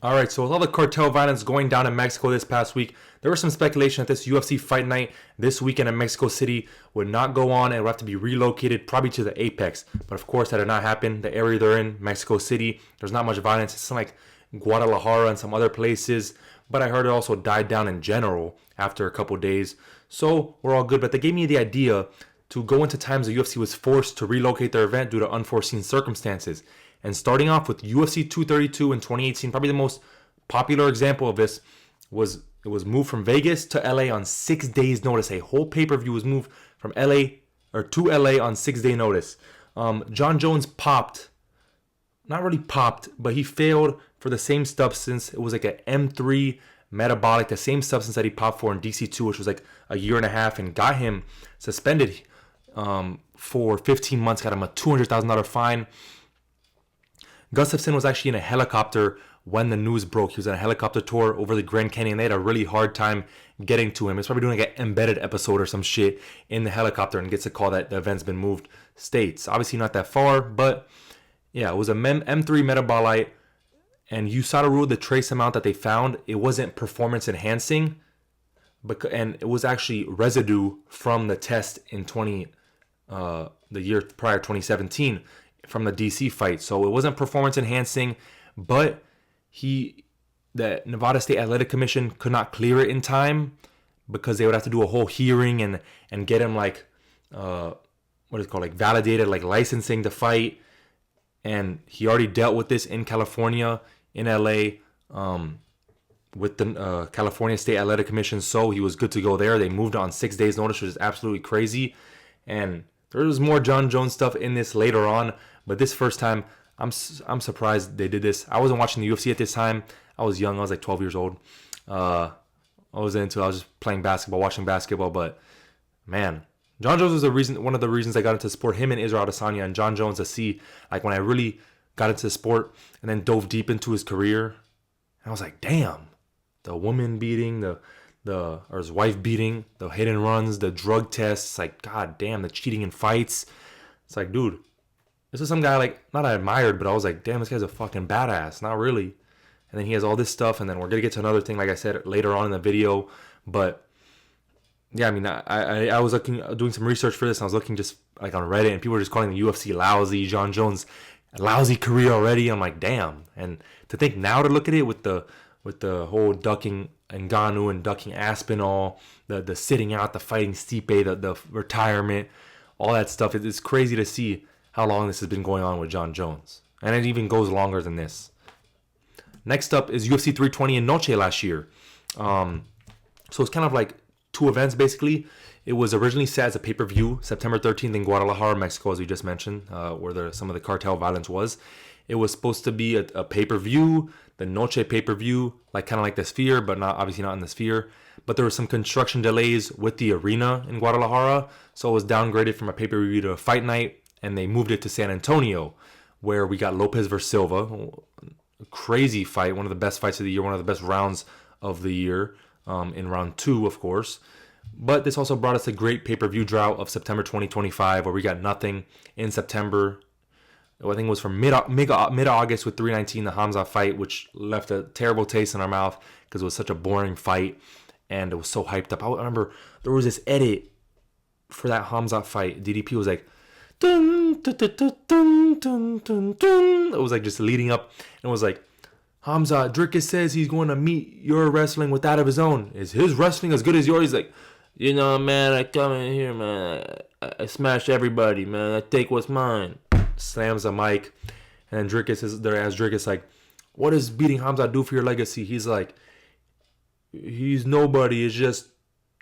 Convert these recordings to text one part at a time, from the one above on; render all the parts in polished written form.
All right, so with all the cartel violence going down in Mexico this past week, there was some speculation that this UFC fight night this weekend in Mexico City would not go on and would have to be relocated probably to the Apex. But of course, that did not happen. The area they're in, Mexico City, there's not much violence. It's like Guadalajara and some other places. But I heard it also died down in general after a couple days. So we're all good. But they gave me the idea to go into times the UFC was forced to relocate their event due to unforeseen circumstances. And starting off with UFC 232 in 2018, probably the most popular example of this was it was moved from Vegas to LA on 6 days notice. A whole pay-per-view was moved from LA or to LA on 6 day notice. John Jones popped, not really popped, but he failed for the same substance. It was like an M3 metabolic, the same substance that he popped for in DC2, which was like a year and a half, and got him suspended for 15 months, got him a $200,000 fine. Gustafsson was actually in a helicopter when the news broke. He was on a helicopter tour over the Grand Canyon. They had a really hard time getting to him. It's probably doing like an embedded episode or some shit in the helicopter and gets a call that the event's been moved states. Obviously not that far, but yeah, it was a M3 metabolite, and USADA ruled the trace amount that they found, it wasn't performance enhancing, and it was actually residue from the test in the year prior, 2017. From the DC fight. So it wasn't performance enhancing, but the Nevada State Athletic Commission could not clear it in time because they would have to do a whole hearing and get him like what is it called, like validated, like licensing the fight. And he already dealt with this in California, in LA, with the California State Athletic Commission. So he was good to go there. They moved on 6 days notice, which is absolutely crazy. And there was more John Jones stuff in this later on, but this first time, I'm surprised they did this. I wasn't watching the UFC at this time. I was young. I was like 12 years old. I was just playing basketball, watching basketball. But man, John Jones was one of the reasons I got into sport. Him and Israel Adesanya and John Jones to see, like when I really got into the sport and then dove deep into his career. I was like, damn, the woman beating, or his wife beating, the hit and runs, the drug tests, like, god damn, the cheating in fights. It's like, dude, this is some guy, like, not I admired, but I was like, damn, this guy's a fucking badass. Not really. And then he has all this stuff, and then we're going to get to another thing, like I said, later on in the video. But, yeah, I mean, I was doing some research for this, and I was looking just, like, on Reddit, and people were just calling the UFC lousy, John Jones, a lousy career already. I'm like, damn. And to think now to look at it with the whole ducking Ngannou and ducking Aspinall, the sitting out, the fighting Stipe, the retirement, all that stuff. It's crazy to see how long this has been going on with John Jones. And it even goes longer than this. Next up is UFC 320 in Noche last year. So it's kind of like two events, basically. It was originally set as a pay-per-view, September 13th in Guadalajara, Mexico, as we just mentioned, where some of the cartel violence was. It was supposed to be a pay-per-view, the Noche pay-per-view, kind of like the Sphere, but obviously not in the Sphere. But there were some construction delays with the arena in Guadalajara, so it was downgraded from a pay-per-view to a fight night, and they moved it to San Antonio, where we got Lopez versus Silva. A crazy fight, one of the best fights of the year, one of the best rounds of the year, in round 2, of course. But this also brought us a great pay-per-view drought of September 2025, where we got nothing in September. I think it was from mid-August with 319, the Hamza fight, which left a terrible taste in our mouth because it was such a boring fight and it was so hyped up. I remember there was this edit for that Hamza fight. DDP was like, dun, dun, dun, dun, dun, dun, dun, dun. It was like just leading up. And it was like, Hamza, Dricus says he's going to meet your wrestling with that of his own. Is his wrestling as good as yours? He's like, man, I come in here, man. I smash everybody, man. I take what's mine. Slams the mic, and then Dricus is there. As Dricus like, what does beating Hamza do for your legacy? He's like, he's nobody. It's just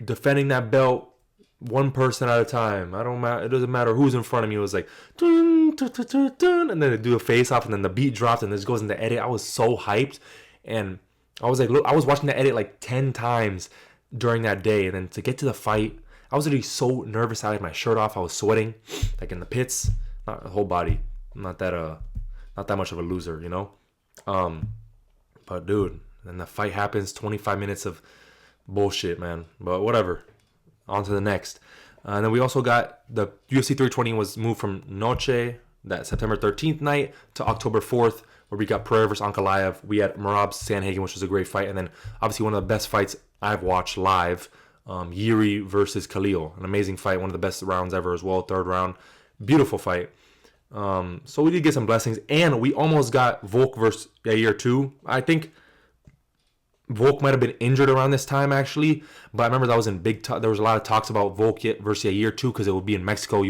defending that belt one person at a time. It doesn't matter who's in front of me. It was like, dun, dun, dun, dun, dun, and then they do a face off, and then the beat dropped, and this goes into edit. I was so hyped, and I was like, look, I was watching the edit like 10 times during that day, and then to get to the fight, I was already so nervous. I had my shirt off. I was sweating, like in the pits. Not the whole body. I'm not that much of a loser, But dude, then the fight happens. 25 minutes of bullshit, man. But whatever. On to the next. And then we also got the UFC 320 was moved from Noche, that September 13th night, to October 4th, where we got Pereira versus Ankalaev. We had Merab Sanhagen, which was a great fight. And then obviously one of the best fights I've watched live, Yuri versus Khalil. An amazing fight, one of the best rounds ever as well. Third round. Beautiful fight. So we did get some blessings. And we almost got Volk versus Yair too. I think Volk might have been injured around this time, actually. But I remember that was in there was a lot of talks about Volk versus Yair too, because it would be in Mexico.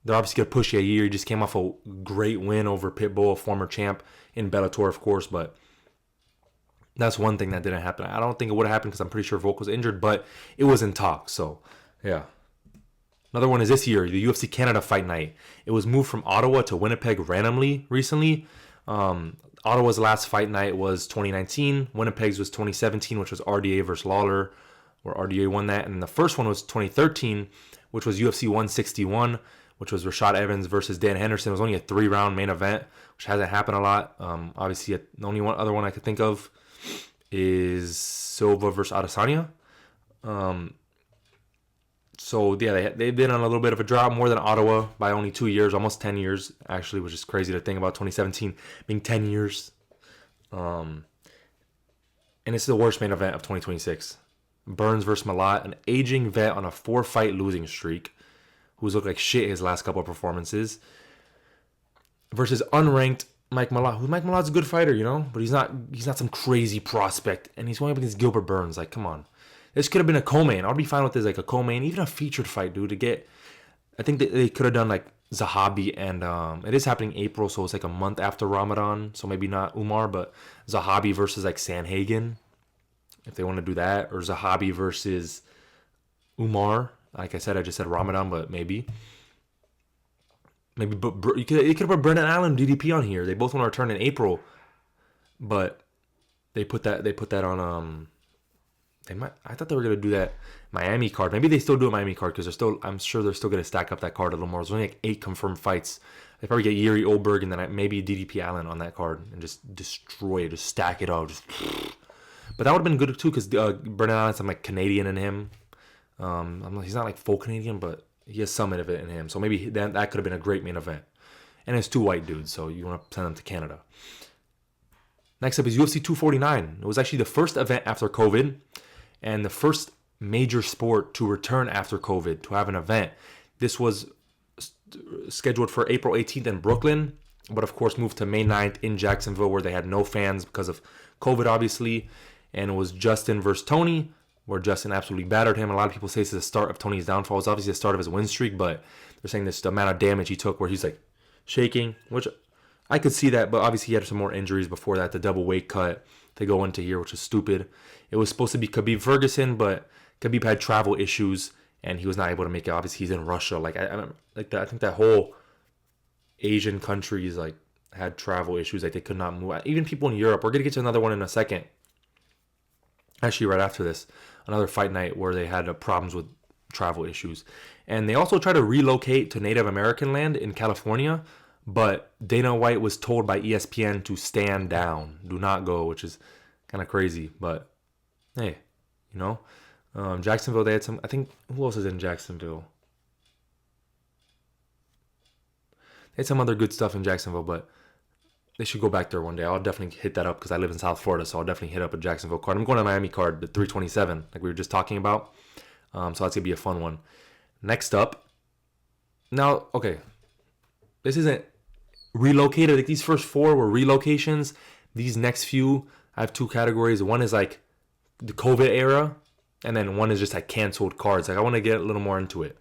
They're obviously going to push Yair. He just came off a great win over Pitbull, a former champ in Bellator, of course. But that's one thing that didn't happen. I don't think it would have happened because I'm pretty sure Volk was injured, but it was in talks. So, yeah. Another one is this year, the UFC Canada Fight Night. It was moved from Ottawa to Winnipeg randomly recently. Ottawa's last fight night was 2019. Winnipeg's was 2017, which was RDA versus Lawler, where RDA won that. And the first one was 2013, which was UFC 161, which was Rashad Evans versus Dan Henderson. It was only a 3-round main event, which hasn't happened a lot. Obviously, the only other one I could think of is Silva versus Adesanya. So, yeah, they've been on a little bit of a drought, more than Ottawa by only 2 years, almost 10 years, actually, which is crazy to think about 2017 being 10 years. And it's the worst main event of 2026. Burns versus Malat, an aging vet on a 4-fight losing streak, who's looked like shit his last couple of performances, versus unranked Mike Malott. Mike Malott's a good fighter, but he's not some crazy prospect, and he's going up against Gilbert Burns. Like, come on. This could have been a co-main. I'd be fine with this, like a co-main, even a featured fight, dude. I think they could have done like Zahabi, and it is happening April, so it's like a month after Ramadan, so maybe not Umar, but Zahabi versus like Sanhagen, if they want to do that, or Zahabi versus Umar. Like I said, I just said Ramadan, but maybe. But you could have put Brendan Allen DDP on here. They both want to return in April, but they put that on. I thought they were gonna do that Miami card. Maybe they still do a Miami card because I'm sure they're still gonna stack up that card a little more. There's only like 8 confirmed fights. They probably get Yuri Oberg and then maybe DDP Allen on that card and just destroy it, just stack it out. But that would have been good too because Brendan Allen's some like Canadian in him. He's not like full Canadian, but he has some of it in him. So maybe that could have been a great main event. And it's 2 white dudes, so you want to send them to Canada. Next up is UFC 249. It was actually the first event after COVID and the first major sport to return after COVID to have an event. This was scheduled for April 18th in Brooklyn, but of course moved to May 9th in Jacksonville, where they had no fans because of COVID, obviously. And it was Justin versus Tony, where Justin absolutely battered him. A lot of people say this is the start of Tony's downfall. It's obviously the start of his win streak, but they're saying this the amount of damage he took, where he's like shaking, which I could see that, but obviously he had some more injuries before that, the double weight cut to go into here, which is stupid. It was supposed to be Khabib Ferguson, but Khabib had travel issues and he was not able to make it. Obviously, he's in Russia. I think that whole Asian countries had travel issues. Like they could not move. Even people in Europe. We're gonna get to another one in a second. Actually, right after this, another fight night where they had problems with travel issues, and they also tried to relocate to Native American land in California. But Dana White was told by ESPN to stand down, do not go, which is kind of crazy. But hey, Jacksonville, they had some. I think who else is in Jacksonville? They had some other good stuff in Jacksonville, but they should go back there one day. I'll definitely hit that up because I live in South Florida, so I'll definitely hit up a Jacksonville card. I'm going to Miami card, the 327, like we were just talking about. So that's gonna be a fun one. Next up, now, okay, this isn't relocated. Like these first 4 were relocations. These next few, I have 2 categories. One is like the COVID era, and then one is just like canceled cards. Like I want to get a little more into it.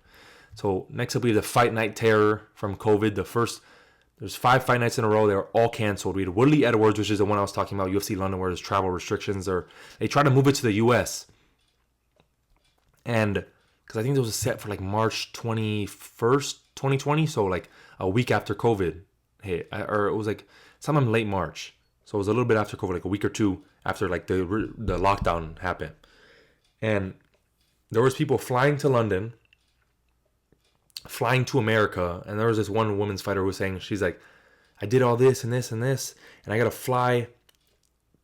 So next up we have the Fight Night Terror from COVID. There's 5 fight nights in a row. They were all canceled. We had Woodley Edwards, which is the one I was talking about, UFC London, where there's travel restrictions. They try to move it to the US. And because I think it was set for like March 21st, 2020. So like a week after COVID hit, or it was like sometime late March. So it was a little bit after COVID, like a week or 2 after like the lockdown happened. And there was people flying to London, flying to America, and there was this one women's fighter who was saying, she's like, I did all this and this and this, and I gotta fly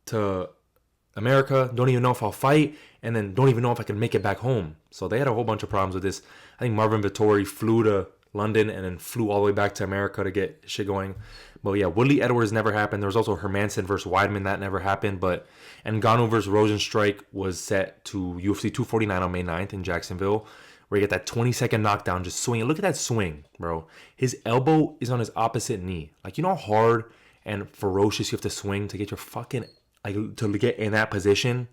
to America, don't even know if I'll fight, and then don't even know if I can make it back home. So they had a whole bunch of problems with this. I think Marvin Vittori flew to London and then flew all the way back to America to get shit going. But yeah, Woodley Edwards never happened. There was also Hermanson versus Weidman. That never happened. But Ngannou versus Rosenstrike was set to UFC 249 on May 9th in Jacksonville, where you get that 20-second knockdown, just swinging. Look at that swing, bro. His elbow is on his opposite knee. Like, you know how hard and ferocious you have to swing to get your fucking, like, to get in that position?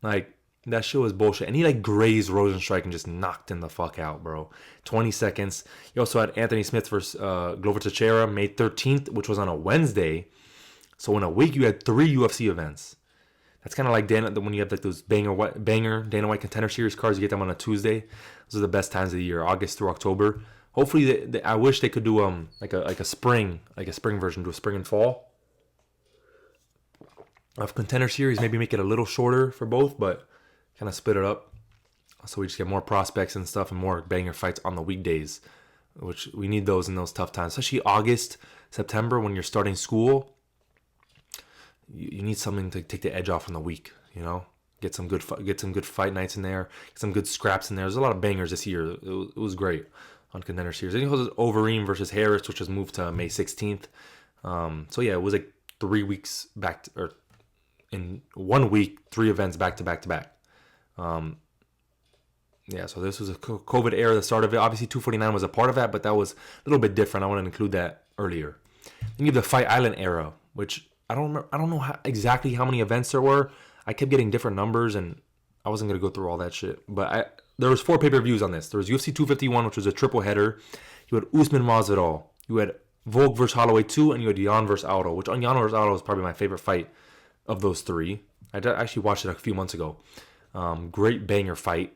Like, that shit was bullshit. And he, like, grazed Rosenstrike and just knocked him the fuck out, bro. 20 seconds. You also had Anthony Smith versus Glover Teixeira May 13th, which was on a Wednesday. So in a week, you had 3 UFC events. That's kind of like when you have like those banger Dana White Contender Series cards. You get them on a Tuesday. Those are the best times of the year, August through October. Hopefully, I wish they could do like a spring version, do a spring and fall of Contender Series. Maybe make it a little shorter for both, but kind of split it up so we just get more prospects and stuff and more banger fights on the weekdays, which we need those in those tough times, especially August, September when you're starting school. You need something to take the edge off from the week, you know. Get some good fight nights in there. Get some good scraps in there. There's a lot of bangers this year. It was great on Contender Series. And it was Overeem versus Harris, which was moved to May 16th. So yeah, it was like 3 weeks back, or in 1 week, 3 events back to back to back. Yeah, so this was a COVID era, the start of it. Obviously, 249 was a part of that, but that was a little bit different. I want to include that earlier. Then you have the Fight Island era, which I don't know exactly how many events there were. I kept getting different numbers, and I wasn't going to go through all that shit. But there was 4 pay-per-views on this. There was UFC 251, which was a triple header. You had Usman Masvidal. You had Volk versus Holloway 2, and you had Jan versus Aldo, which Jan versus Aldo was probably my favorite fight of those 3. I actually watched it a few months ago. Great banger fight.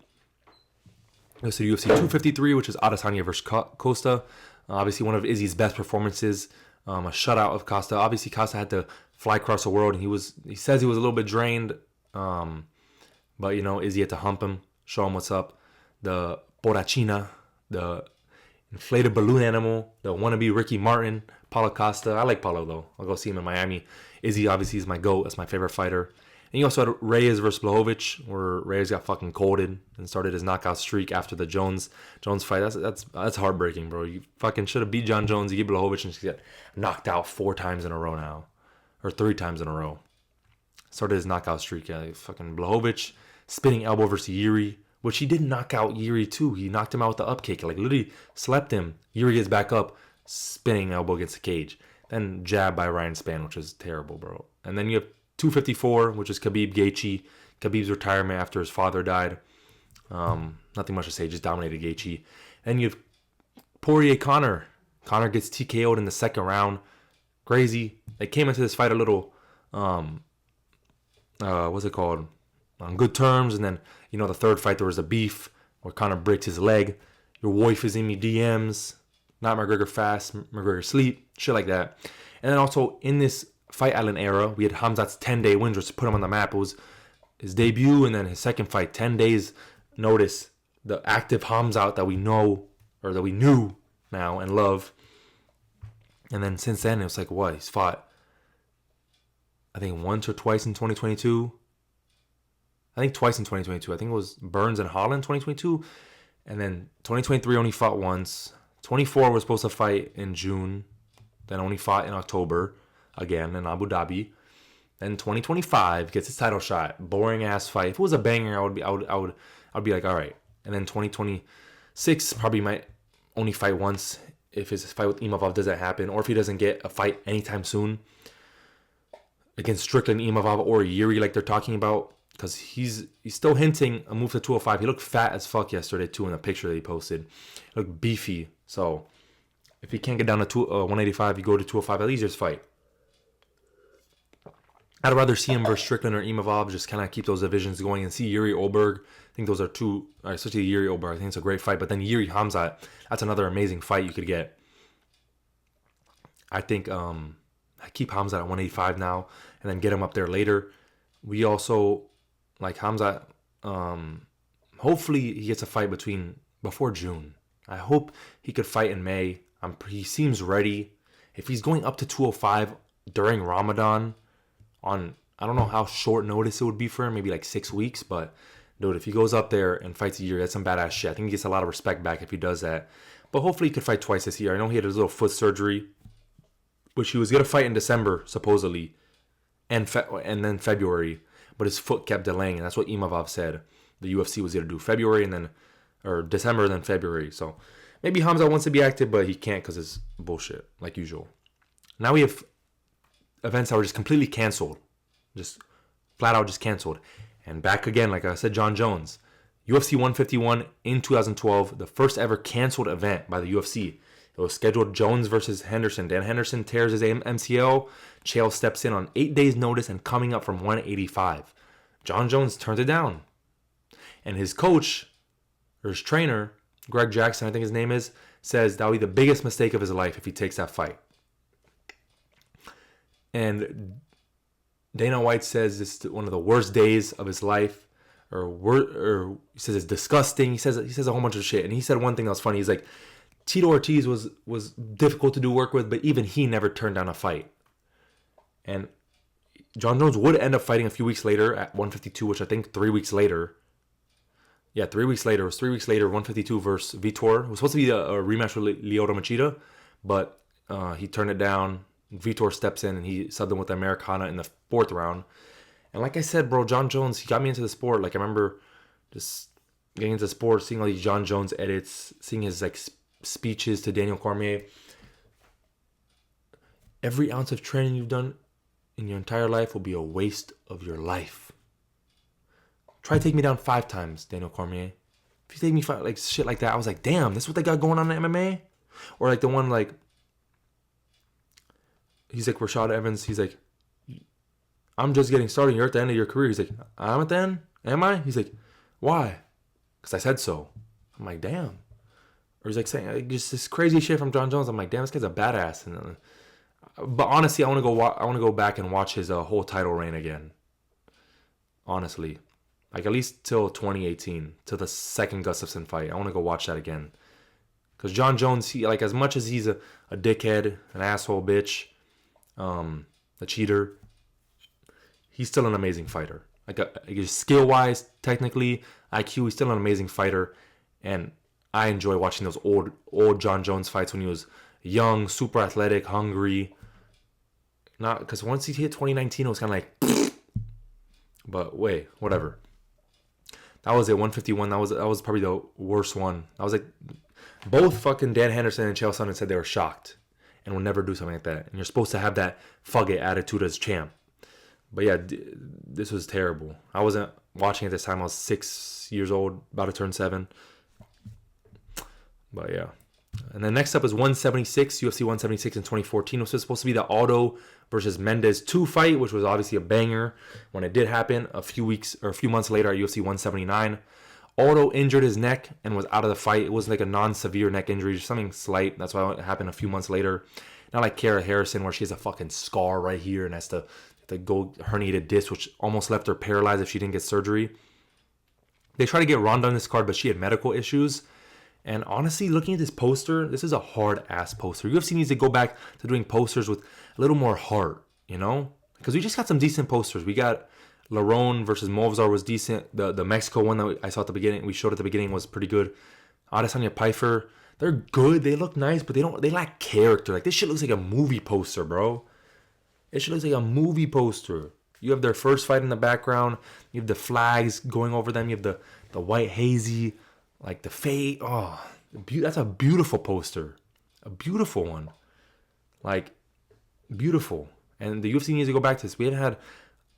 Goes to UFC 253, which is Adesanya versus Costa. Obviously, one of Izzy's best performances. A shutout of Costa. Obviously, Costa had to fly across the world, and he says he was a little bit drained. But, you know, Izzy had to hump him, show him what's up. The Porachina, the inflated balloon animal, the wannabe Ricky Martin, Paulo Costa. I like Paulo, though. I'll go see him in Miami. Izzy, obviously, is my GOAT. That's my favorite fighter. And you also had Reyes versus Blachowicz, where Reyes got fucking colded and started his knockout streak after the Jones fight. That's heartbreaking, bro. You fucking should have beat John Jones. You get Blachowicz and she got knocked out 4 times in a row now, or 3 times in a row. Started his knockout streak. Yeah, fucking Blachowicz, spinning elbow versus Yuri, which he did knock out Yuri too. He knocked him out with the up kick, like literally slept him. Yuri gets back up, spinning elbow against the cage. Then jab by Ryan Spann, which is terrible, bro. And then you have 254, which is Khabib Gaethje. Khabib's retirement after his father died. Nothing much to say, just dominated Gaethje. And you have Poirier Conor. Conor gets TKO'd in the second round. Crazy. They came into this fight a little, what's it called? On good terms. And then, you know, the third fight, there was a beef where Conor breaks his leg. Your wife is in me DMs. Not McGregor fast, McGregor sleep. Shit like that. And then also in this Fight Island era, we had Khamzat's 10-day win, just to put him on the map. It was his debut and then his second fight, 10 days notice. The active Khamzat that we know, or that we knew now and love. And then since then, it was like, what? He's fought, I think, once or twice in 2022. I think twice in 2022. I think it was Burns and Holland 2022. And then 2023 only fought once. 24 was supposed to fight in June, then only fought in October. Again in Abu Dhabi. Then 2025 gets his title shot. Boring ass fight. If it was a banger, I would be like, all right. And then 2026 probably might only fight once if his fight with Imavov doesn't happen, or if he doesn't get a fight anytime soon against Strickland, Imavov, or Yuri like they're talking about, because he's still hinting a move to 205. He looked fat as fuck yesterday too in the picture that he posted. He looked beefy. So if he can't get down to 185, you go to 205. At least there's fight. I'd rather see him versus Strickland or Imavov, just kind of keep those divisions going, and see Yuri Oberg. I think those are two, especially Yuri Oberg. I think it's a great fight. But then Yuri Khamzat, that's another amazing fight you could get. I think I keep Khamzat at 185 now, and then get him up there later. We also like Khamzat. Hopefully he gets a fight before June. I hope he could fight in May. He seems ready. If he's going up to 205 during Ramadan, I don't know how short notice it would be for him, maybe like 6 weeks, but dude, if he goes up there and fights a year, that's some badass shit. I think he gets a lot of respect back if he does that. But hopefully he could fight twice this year. I know he had his little foot surgery, which he was going to fight in December, supposedly, and then February. But his foot kept delaying, and that's what Imavov said. The UFC was going to do February or December and then February. So maybe Hamza wants to be active, but he can't because it's bullshit, like usual. Now we have events that were just completely canceled. Just flat out just canceled. And back again, like I said, John Jones. UFC 151 in 2012, the first ever canceled event by the UFC. It was scheduled Jones versus Henderson. Dan Henderson tears his MCL. Chael steps in on 8 days' notice and coming up from 185. John Jones turned it down. And his coach, or his trainer, Greg Jackson, I think his name is, says that'll be the biggest mistake of his life if he takes that fight. And Dana White says this is one of the worst days of his life. Or he says it's disgusting. He says a whole bunch of shit. And he said one thing that was funny. He's like, Tito Ortiz was difficult to do work with, but even he never turned down a fight. And John Jones would end up fighting a few weeks later at 152, which I think 3 weeks later. Yeah, 3 weeks later. It was 3 weeks later, 152 versus Vitor. It was supposed to be a rematch with Lyoto Machida, but he turned it down. Vitor steps in and he subbed him with the Americana in the 4th round. And like I said, bro, John Jones, he got me into the sport. Like I remember just getting into the sport, seeing all these John Jones edits, seeing his like speeches to Daniel Cormier. Every ounce of training you've done in your entire life will be a waste of your life. Try to take me down 5 times, Daniel Cormier. If you take me 5, like shit like that, I was like, damn, this is what they got going on in MMA? Or like the one like, he's like Rashad Evans, he's like, I'm just getting started, you're at the end of your career. He's like, I'm at the end? Am I? He's like, why? Because I said so. I'm like, damn. Or he's like saying like, just this crazy shit from John Jones. I'm like, damn, this guy's a badass. And but honestly, I want to go back and watch his whole title reign again. Honestly, like at least till 2018, till the second Gustafsson fight. I want to go watch that again. Because John Jones, he like as much as he's a dickhead, an asshole, bitch, a cheater, he's still an amazing fighter. Like skill wise, technically, IQ, he's still an amazing fighter, and I enjoy watching those old John Jones fights when he was young, super athletic, hungry. Not because once he hit 2019, it was kind of like, but wait, whatever. That was it, 151. That was probably the worst one. I was like, both fucking Dan Henderson and Chael Sonnen said they were shocked and would never do something like that. And you're supposed to have that fuck it attitude as champ. But yeah, this was terrible. I wasn't watching at this time. I was 6 years old, about to turn 7. But yeah. And then next up is 176, UFC 176 in 2014. It was supposed to be the Aldo versus Mendez 2 fight, which was obviously a banger when it did happen a few months later at UFC 179. Aldo injured his neck and was out of the fight. It was like a non-severe neck injury, just something slight. That's why it happened a few months later. Not like Kara Harrison, where she has a fucking scar right here and has to go herniated disc, which almost left her paralyzed if she didn't get surgery. They tried to get Ronda on this card, but she had medical issues. And honestly, looking at this poster, this is a hard-ass poster. UFC needs to go back to doing posters with a little more heart, you know? Because we just got some decent posters. We got Lerone versus Movzar was decent. The Mexico one that I saw at the beginning, we showed at the beginning, was pretty good. Adesanya Pfeiffer, they're good. They look nice, but they lack character. Like, this shit looks like a movie poster, bro. It shit looks like a movie poster. You have their first fight in the background. You have the flags going over them. You have the white hazy, like the fade. Oh, that's a beautiful poster. A beautiful one. Like, beautiful. And the UFC needs to go back to this. We haven't had,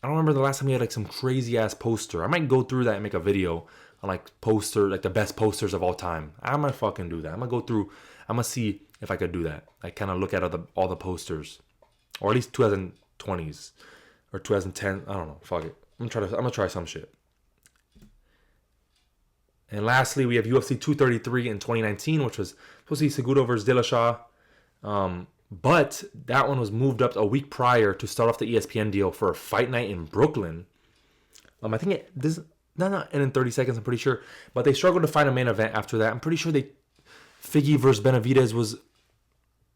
I don't remember the last time we had like some crazy ass poster. I might go through that and make a video on like like the best posters of all time. I might fucking do that. I'm gonna see if I could do that. I kind of look at all the posters. Or at least 2020s. Or 2010. I don't know. Fuck it. I'm gonna try some shit. And lastly, we have UFC 233 in 2019, which was supposed to be Cejudo versus Dillashaw. But that one was moved up a week prior to start off the ESPN deal for a fight night in Brooklyn. I think this not in 30 seconds, I'm pretty sure. But they struggled to find a main event after that. I'm pretty sure Figgy versus Benavidez was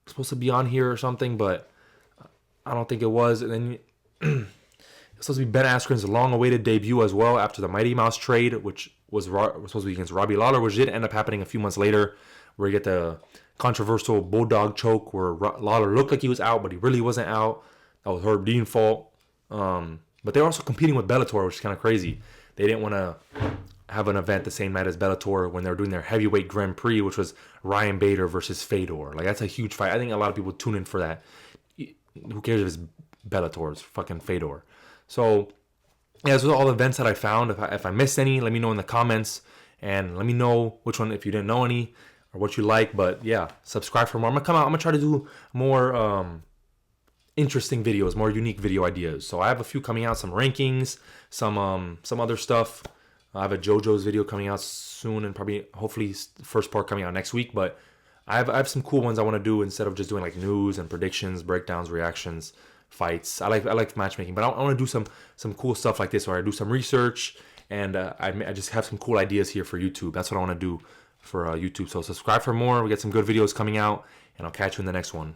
supposed to be on here or something, but I don't think it was. And then it was supposed to be Ben Askren's long-awaited debut as well after the Mighty Mouse trade, which was supposed to be against Robbie Lawler, which did end up happening a few months later, where you get the controversial bulldog choke where Lawler looked like he was out, but he really wasn't out. That was Herb Dean's fault. But they're also competing with Bellator, which is kind of crazy. They didn't want to have an event the same night as Bellator when they were doing their heavyweight Grand Prix, which was Ryan Bader versus Fedor. Like, that's a huge fight. I think a lot of people tune in for that. Who cares if it's Bellator? It's fucking Fedor. So, yeah, those are all the events that I found. If I missed any, let me know in the comments. And let me know which one, if you didn't know any, or what you like. But, yeah, subscribe for more. I'm going to try to do more interesting videos, more unique video ideas. So I have a few coming out, some rankings, some other stuff. I have a JoJo's video coming out soon, and probably hopefully the first part coming out next week. But I have some cool ones I want to do instead of just doing like news and predictions, breakdowns, reactions, fights. I like matchmaking, but I want to do some cool stuff like this, where I do some research and I just have some cool ideas here for YouTube. That's what I want to do for YouTube. So subscribe for more. We got some good videos coming out, and I'll catch you in the next one.